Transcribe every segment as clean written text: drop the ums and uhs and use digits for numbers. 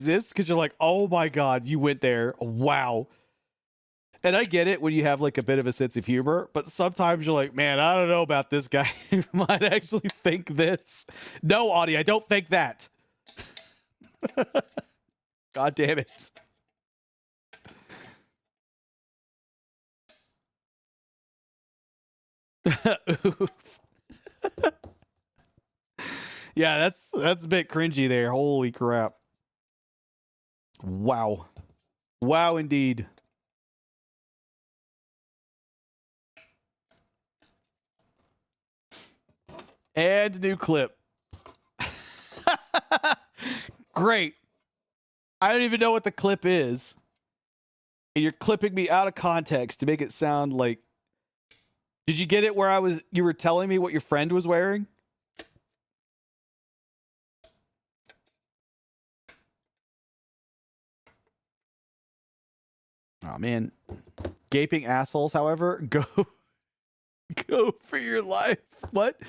exist because you're like, oh my god, you went there. Wow. And I get it when you have like a bit of a sense of humor, but sometimes you're like, man, I don't know about this guy who might actually think this. No, Audie, I don't think that. God damn it. Oof. Yeah, that's a bit cringy there. Holy crap. Wow. Wow, indeed. And new clip. Great. I don't even know what the clip is. And you're clipping me out of context to make it sound like. Did you get it where you were telling me what your friend was wearing? Oh man. Gaping assholes, however, go for your life. What?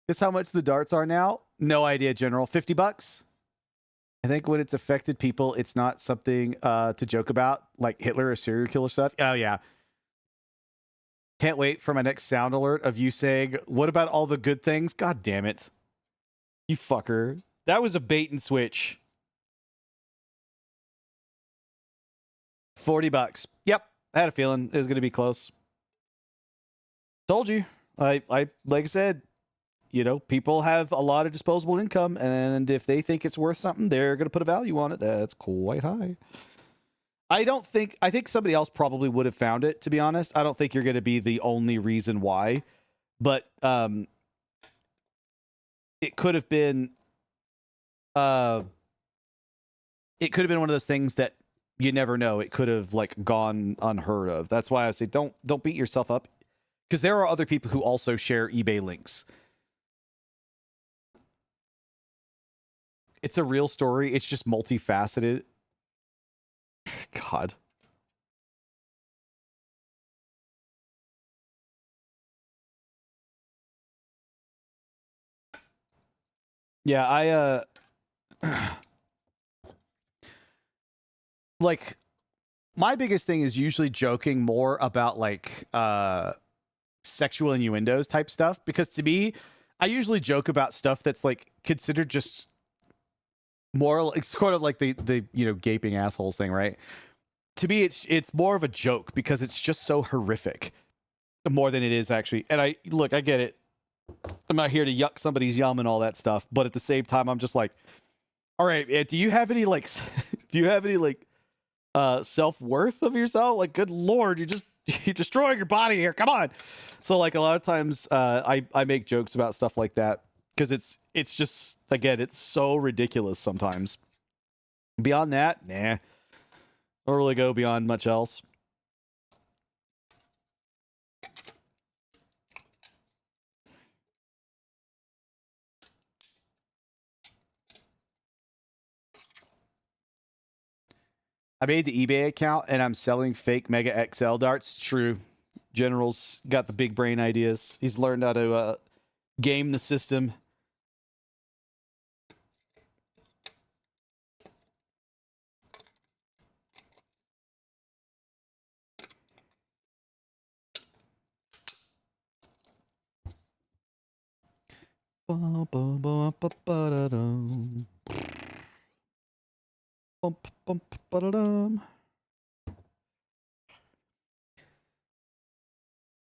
Guess how much the darts are now? No idea, General. $50? I think when it's affected people, it's not something to joke about, like Hitler or serial killer stuff. Oh yeah. Can't wait for my next sound alert of you saying, what about all the good things? God damn it. You fucker. That was a bait and switch. $40. Yep. I had a feeling it was going to be close. Told you. I like I said, you know, people have a lot of disposable income, and if they think it's worth something, they're going to put a value on it that's quite high. I think somebody else probably would have found it, to be honest. I don't think you're going to be the only reason why, but it could have been one of those things that you never know. It could have like gone unheard of. That's why I say don't beat yourself up, because there are other people who also share eBay links. It's a real story. It's just multifaceted. God. Yeah, like my biggest thing is usually joking more about like sexual innuendos type stuff, because to me, I usually joke about stuff that's like considered just more, it's sort of like the you know, gaping assholes thing, right? To me, it's more of a joke because it's just so horrific more than it is actually. And I get it. I'm not here to yuck somebody's yum and all that stuff, but at the same time, I'm just like, all right, do you have any like self-worth of yourself? Like, good lord, you're destroying your body here. Come on. So like a lot of times I make jokes about stuff like that because it's just, again, it's so ridiculous sometimes. Beyond that, nah. I don't really go beyond much else. I made the eBay account and I'm selling fake Mega XL darts. True. General's got the big brain ideas. He's learned how to game the system.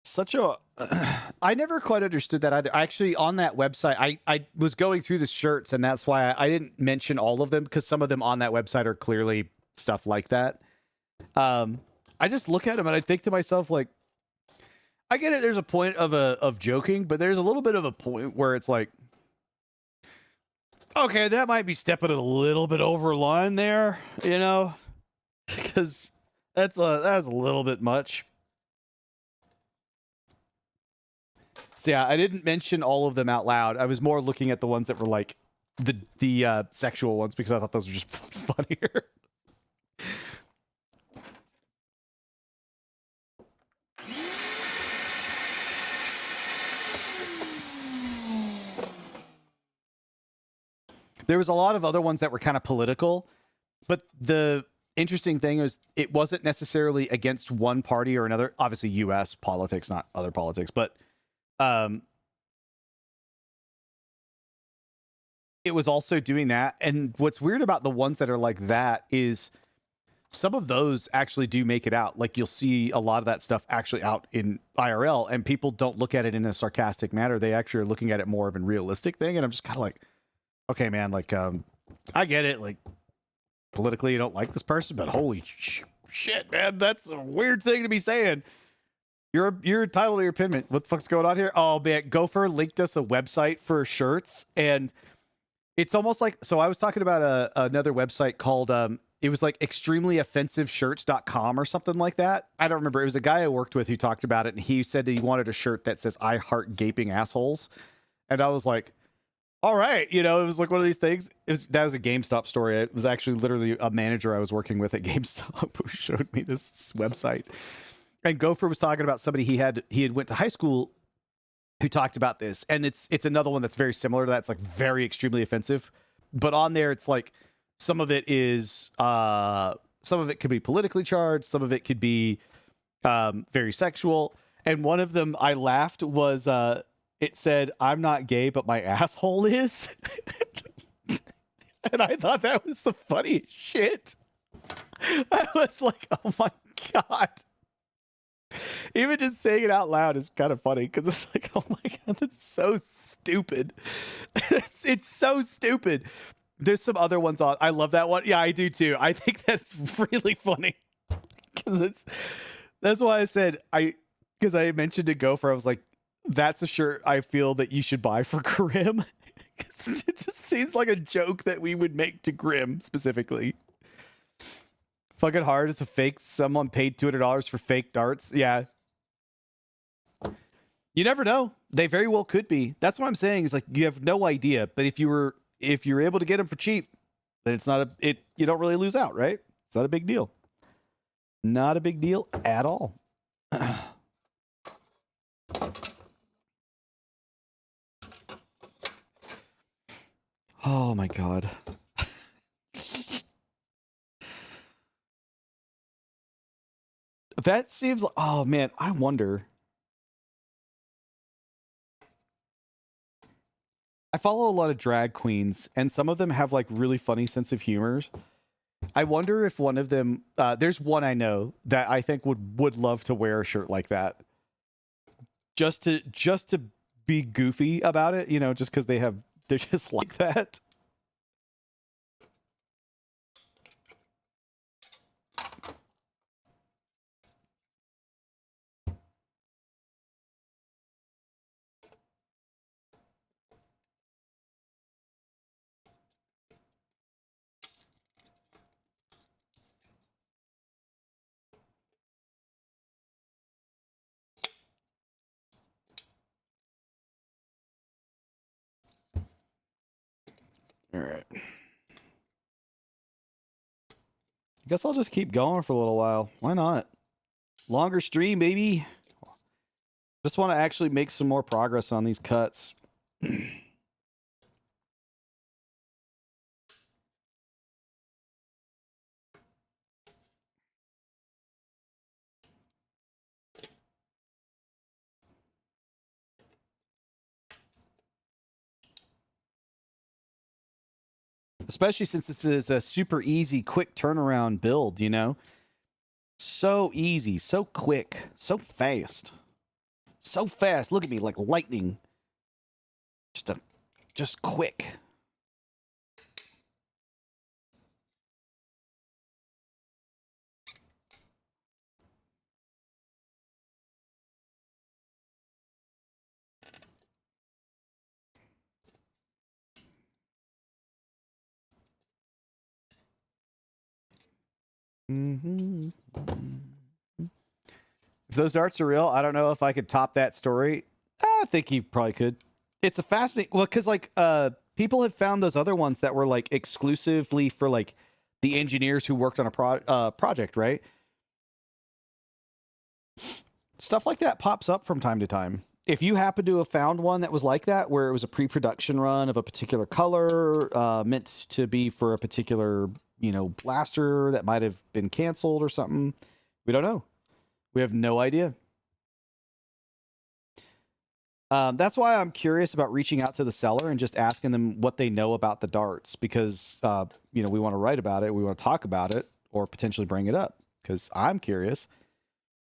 Such a I never quite understood that either. Actually, on that website, I was going through the shirts, and that's why I didn't mention all of them, because some of them on that website are clearly stuff like that. I just look at them and I think to myself, like, I get it. There's a point of joking, but there's a little bit of a point where it's like, okay, that might be stepping it a little bit over line there, you know, because that's a little bit much. So yeah, I didn't mention all of them out loud. I was more looking at the ones that were like the sexual ones, because I thought those were just funnier. There was a lot of other ones that were kind of political, but the interesting thing is it wasn't necessarily against one party or another. Obviously, U.S. politics, not other politics, but it was also doing that. And what's weird about the ones that are like that is some of those actually do make it out. Like you'll see a lot of that stuff actually out in IRL, and people don't look at it in a sarcastic manner. They actually are looking at it more of a realistic thing. And I'm just kind of like, okay, man, like, I get it. Like politically you don't like this person, but holy shit, man, that's a weird thing to be saying. You're entitled to your opinion. What the fuck's going on here? Oh man, Gopher linked us a website for shirts, and it's almost like, so I was talking about another website called, it was like extremellyoffensiveshirts.com or something like that. I don't remember. It was a guy I worked with who talked about it, and he said that he wanted a shirt that says "I heart gaping assholes," and I was like, all right, you know, it was like one of these things. That was a GameStop story. It was actually literally a manager I was working with at GameStop who showed me this website. And Gopher was talking about somebody he had went to high school who talked about this, and it's another one that's very similar to that. It's like very extremely offensive, but on there it's like some of it is some of it could be politically charged, some of it could be very sexual, and one of them I laughed was it said, "I'm not gay, but my asshole is," and I thought that was the funniest shit. I was like, oh my god. Even just saying it out loud is kind of funny because it's like, oh my god, that's so stupid. It's so stupid. There's some other ones on. I love that one. Yeah, I do too. I think that's really funny. That's why I said because I mentioned to Gopher, I was like, that's a shirt I feel that you should buy for Grim. It just seems like a joke that we would make to Grim specifically. Fucking hard to fake someone paid $200 for fake darts. Yeah. You never know. They very well could be. That's what I'm saying is like you have no idea. But if you're able to get them for cheap, then it's not you don't really lose out, right? It's not a big deal. Not a big deal at all. Oh my god. That seems like, oh man, I wonder. I follow a lot of drag queens, and some of them have like really funny sense of humor. I wonder if one of them, there's one I know that I think would love to wear a shirt like that, just to be goofy about it, you know, just because they're just like that. All right. I guess I'll just keep going for a little while. Why not? Longer stream, baby. Just want to actually make some more progress on these cuts. Especially since this is a super easy, quick turnaround build, you know? So easy, so quick, so fast. So fast. Look at me like lightning. Just quick. If those darts are real, I don't know if I could top that story. I think you probably could. It's a fascinating, well, because like people have found those other ones that were like exclusively for like the engineers who worked on a project, right? Stuff like that pops up from time to time. if you happen to have found one that was like that, where it was a pre-production run of a particular color, meant to be for a particular, blaster that might have been canceled or something, we don't know. We have no idea. That's why I'm curious about reaching out to the seller and just asking them what they know about the darts, because we want to write about it, we want to talk about it, or potentially bring it up, because I'm curious.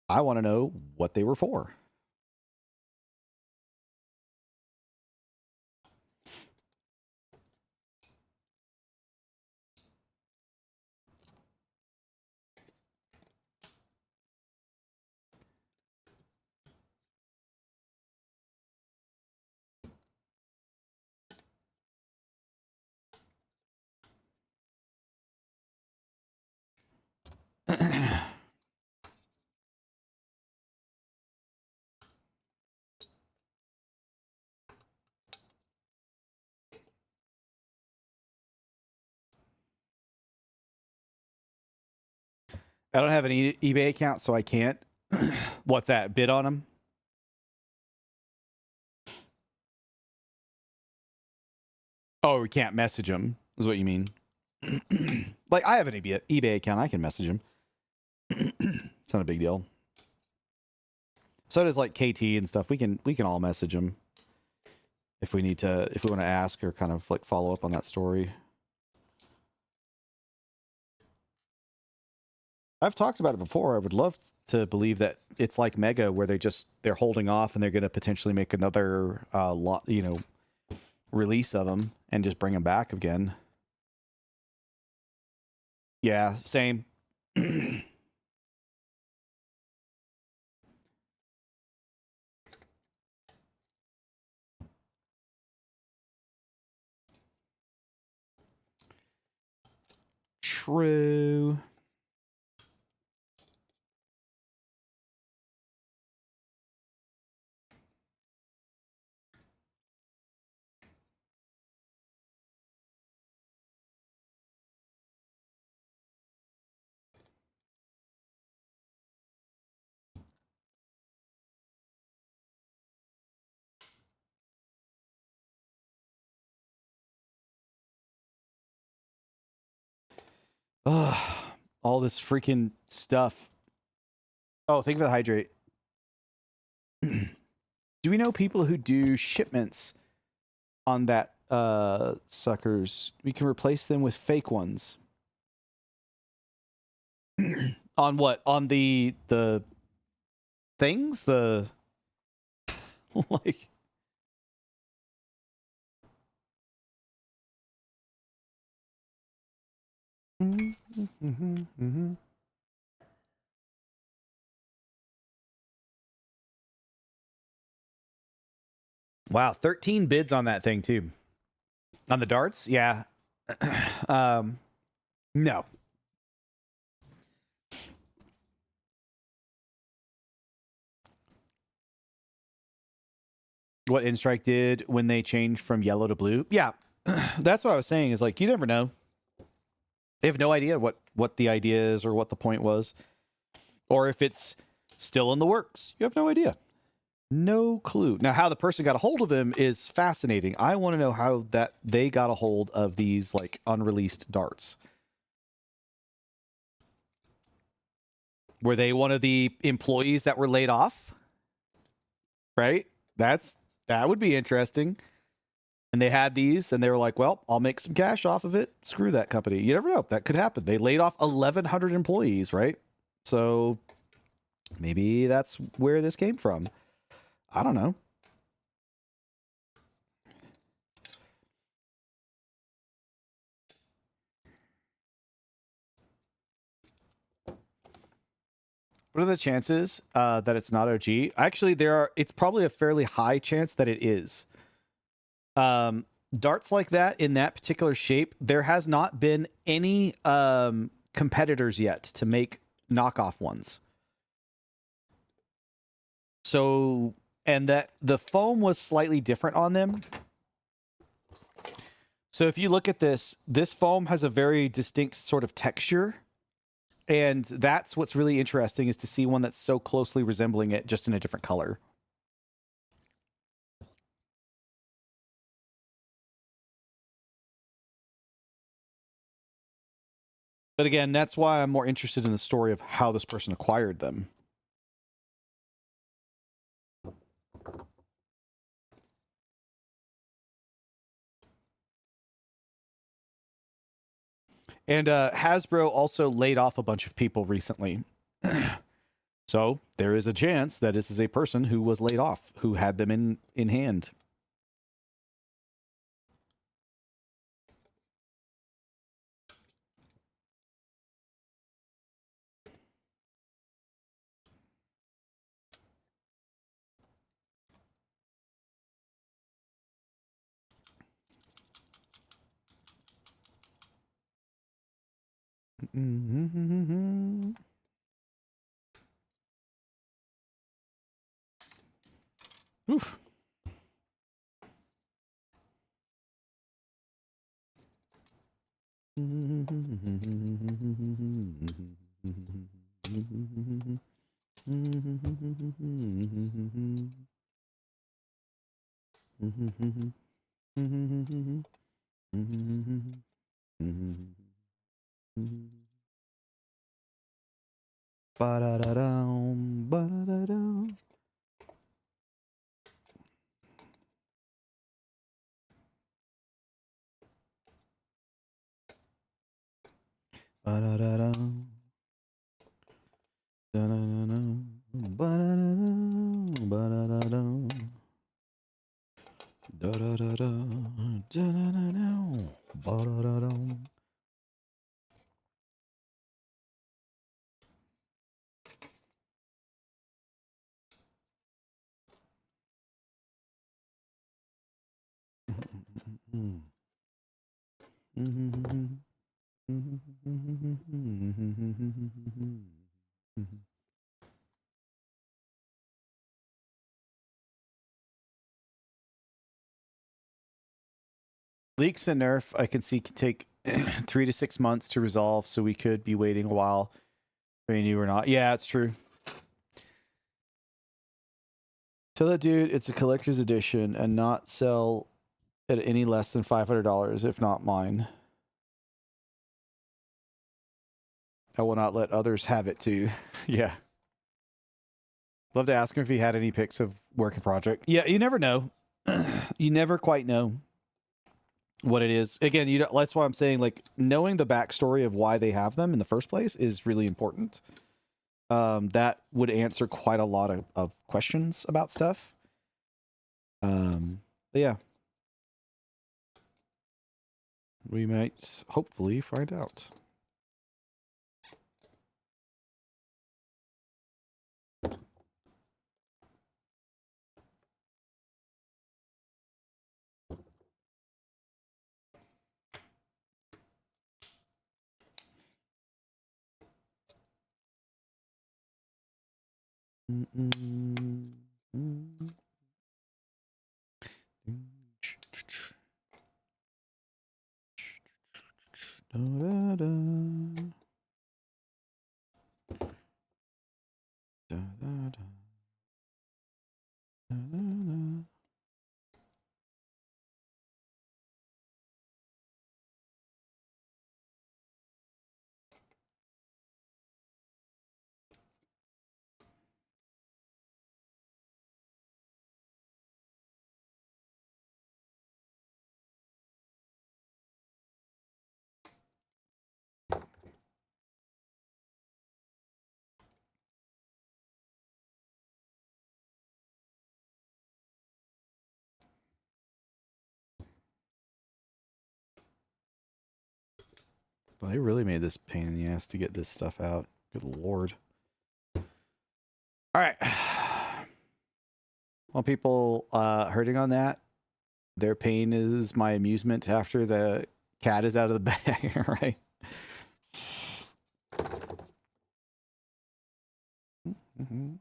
I want to know what they were for. I don't have an eBay account, so I can't. What's that? Bid on them? Oh, we can't message them, is what you mean. Like, I have an eBay account. I can message them. It's not a big deal. So does like KT and stuff. We can all message them if we need to, if we want to ask or kind of like follow up on that story. I've talked about it before. I would love to believe that it's like Mega, where they're holding off and they're going to potentially make another release of them and just bring them back again. Yeah, same. True. Ugh, all this freaking stuff. Oh, think of the hydrate. Do we know people who do shipments on that suckers? We can replace them with fake ones. On what? On the things? The like Wow, 13 bids on that thing too. On the darts? Yeah. No. What InStrike did when they changed from yellow to blue? Yeah. That's what I was saying, is like, you never know. They have no idea what the idea is or what the point was, or if it's still in the works. You have no idea. No clue. Now, how the person got a hold of him is fascinating. I want to know how that they got a hold of these like unreleased darts. Were they one of the employees that were laid off? Right? That would be interesting. And they had these and they were like, well, I'll make some cash off of it. Screw that company. You never know. That could happen. They laid off 1,100 employees, right? So maybe that's where this came from. I don't know. What are the chances that it's not OG? Actually, it's probably a fairly high chance that it is. Darts like that in that particular shape, there has not been any competitors yet to make knockoff ones. So, and that the foam was slightly different on them. So if you look at this foam has a very distinct sort of texture. And that's what's really interesting, is to see one that's so closely resembling it, just in a different color. But again, that's why I'm more interested in the story of how this person acquired them. And Hasbro also laid off a bunch of people recently. So there is a chance that this is a person who was laid off, who had them in hand. Mm-hmm. Oof. Ba-da-da-dum, ba-da-da-dum. Ba-da-da-dum. Da-da-da-dum, ba-da-da-dum, ba-da-da-dum. Da-da-da-dum, da-da-da-dum, ba-da-da-dum. Leaks and nerf, I can see, can take 3 to 6 months to resolve, so we could be waiting a while for any new or not. Yeah, it's true. Tell that dude it's a collector's edition and not sell at any less than $500, if not mine. I will not let others have it too. Yeah. Love to ask him if he had any pics of work in project. Yeah, you never know. You never quite know what it is. Again, you don't, that's why I'm saying, like, knowing the backstory of why they have them in the first place is really important. That would answer quite a lot of questions about stuff. But yeah. We might hopefully find out. Well, they really made this pain in the ass to get this stuff out. Good lord. All right. Well, people hurting on that, their pain is my amusement after the cat is out of the bag, right? Mm-hmm.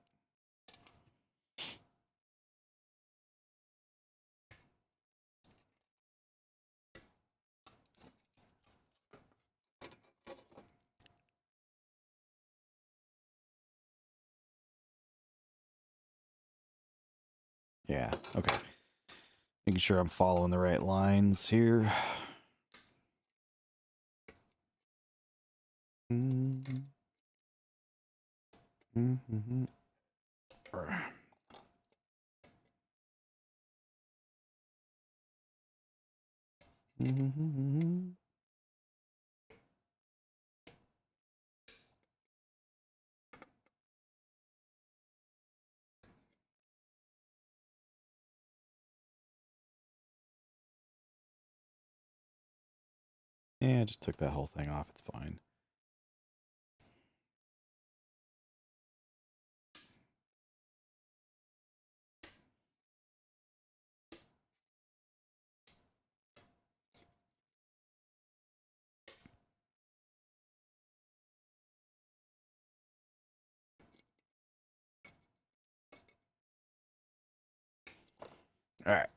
Yeah, okay. Making sure I'm following the right lines here. Mm-hmm. Mm-hmm. Mm-hmm. Yeah, I just took that whole thing off. It's fine. All right.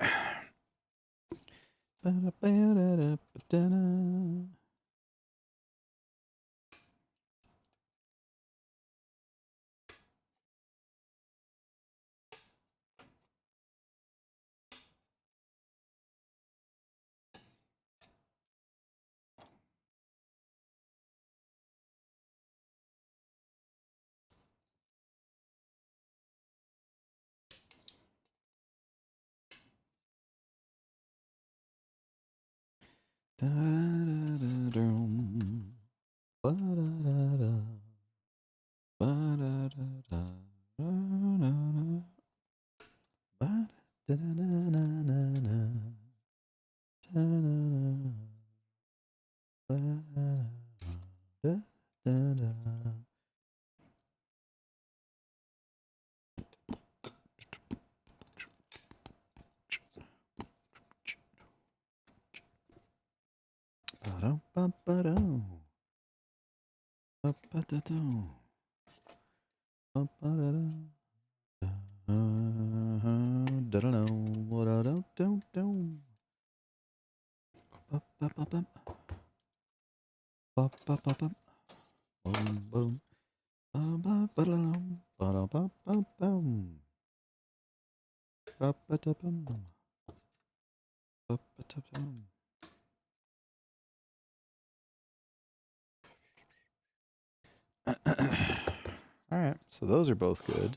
All right, so those are both good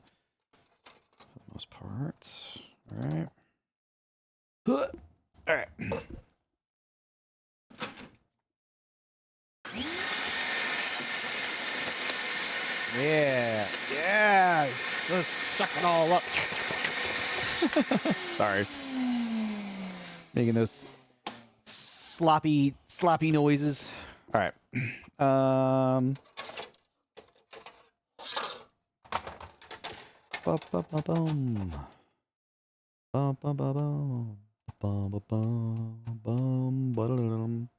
for the most part. All right. All right. Yeah. Yeah. Just suck it all up. Sorry. Making those sloppy noises. All right. Ba-ba-ba-boom. Ba-ba-ba-boom. Ba-ba-bum. Ba-da-dum.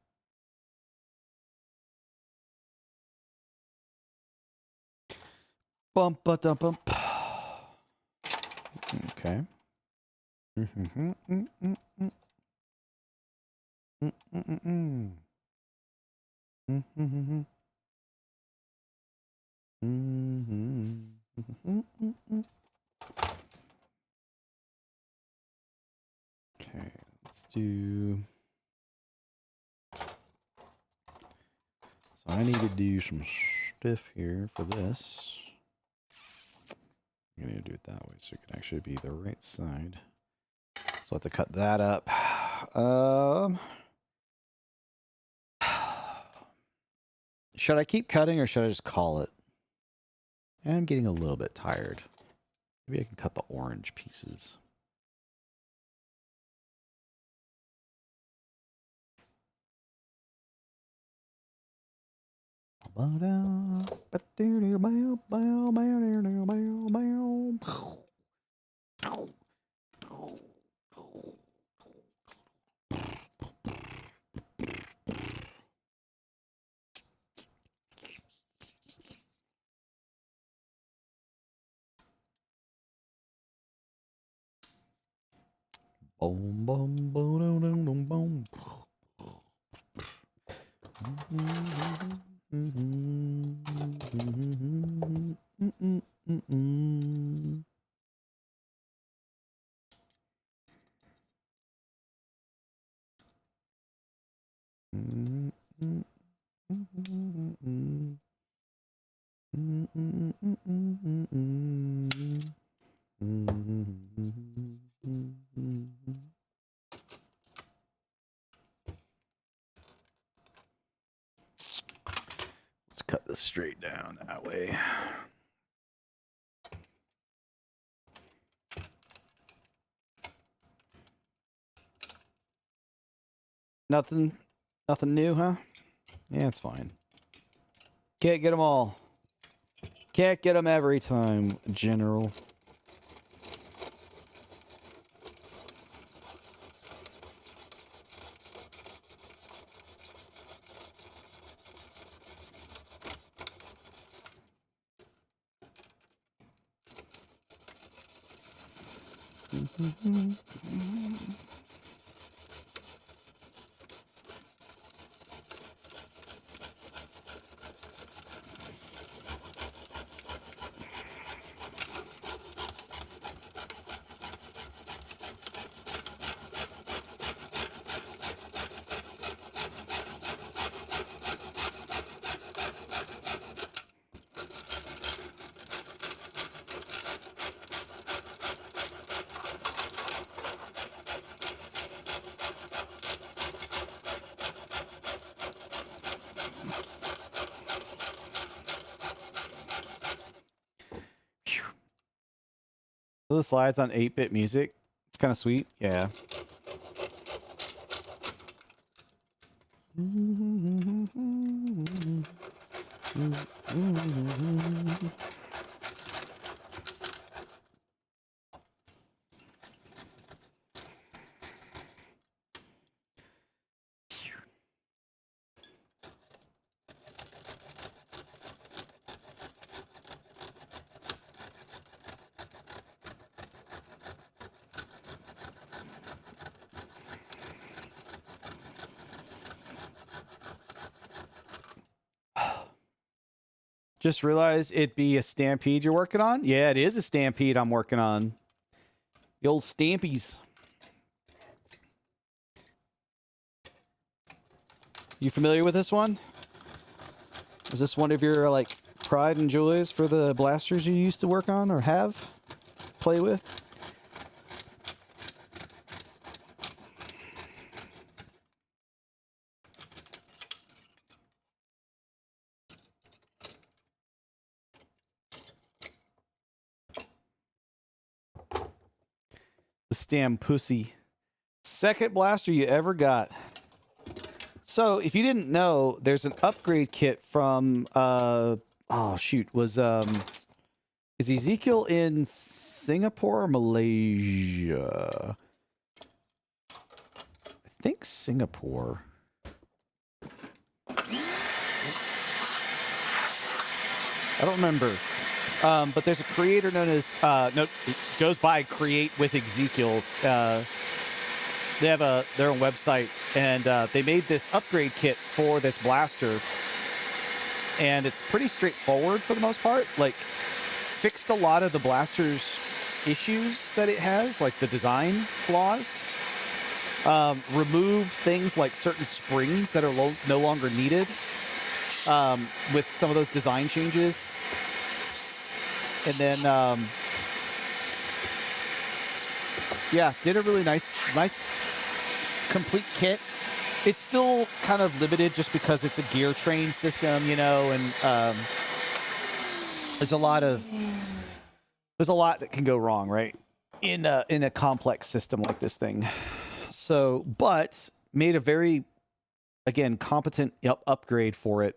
Bump, ba-da-bump. Okay. Mm-hmm. Mm-hmm. Mm-hmm. Mm-hmm. Mm-hmm. Okay, let's do. So I need to do some stuff here for this. I'm gonna do it that way so it can actually be the right side. So I have to cut that up. Should I keep cutting or should I just call it? I'm getting a little bit tired. Maybe I can cut the orange pieces. Boom, boom, boom, boom, boom, boom. Let's cut this straight down that way. Nothing new, huh? Yeah, it's fine. Can't get them all. Can't get them every time, General. The slides on 8-bit music. It's kind of sweet. Yeah. Just realized it'd be a stampede you're working on? Yeah, it is a stampede I'm working on. The old stampies. You familiar with this one? Is this one of your, like, pride and joys for the blasters you used to work on or have? Play with? The Stam Pussy. Second blaster you ever got. So, if you didn't know, there's an upgrade kit from, oh shoot, was, is Ezekiel in Singapore or Malaysia? I think Singapore. I don't remember. But there's a creator known as, no, it goes by Create with Ezekiel. They have their own website, and they made this upgrade kit for this blaster. And it's pretty straightforward for the most part. Like, fixed a lot of the blaster's issues that it has, like the design flaws. Removed things like certain springs that are no longer needed with some of those design changes. And then, yeah, did a really nice complete kit. It's still kind of limited just because it's a gear train system, you know, and there's a lot that can go wrong, right? In a complex system like this thing. So, but made a very, again, competent upgrade for it.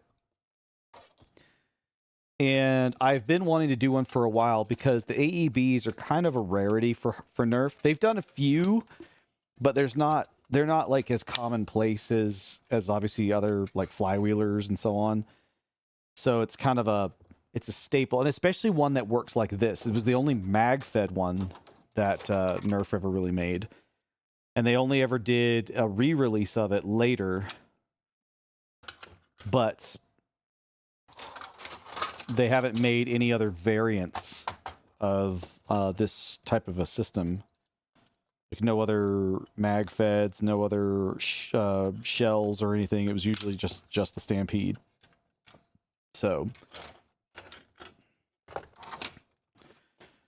And I've been wanting to do one for a while because the AEBs are kind of a rarity for Nerf. They've done a few, but they're not like as commonplace as obviously other like flywheelers and so on. So it's kind of it's a staple, and especially one that works like this. It was the only mag-fed one that Nerf ever really made. And they only ever did a re-release of it later. But they haven't made any other variants of this type of a system. Like no other mag feds, no other shells or anything. It was usually just the Stampede. So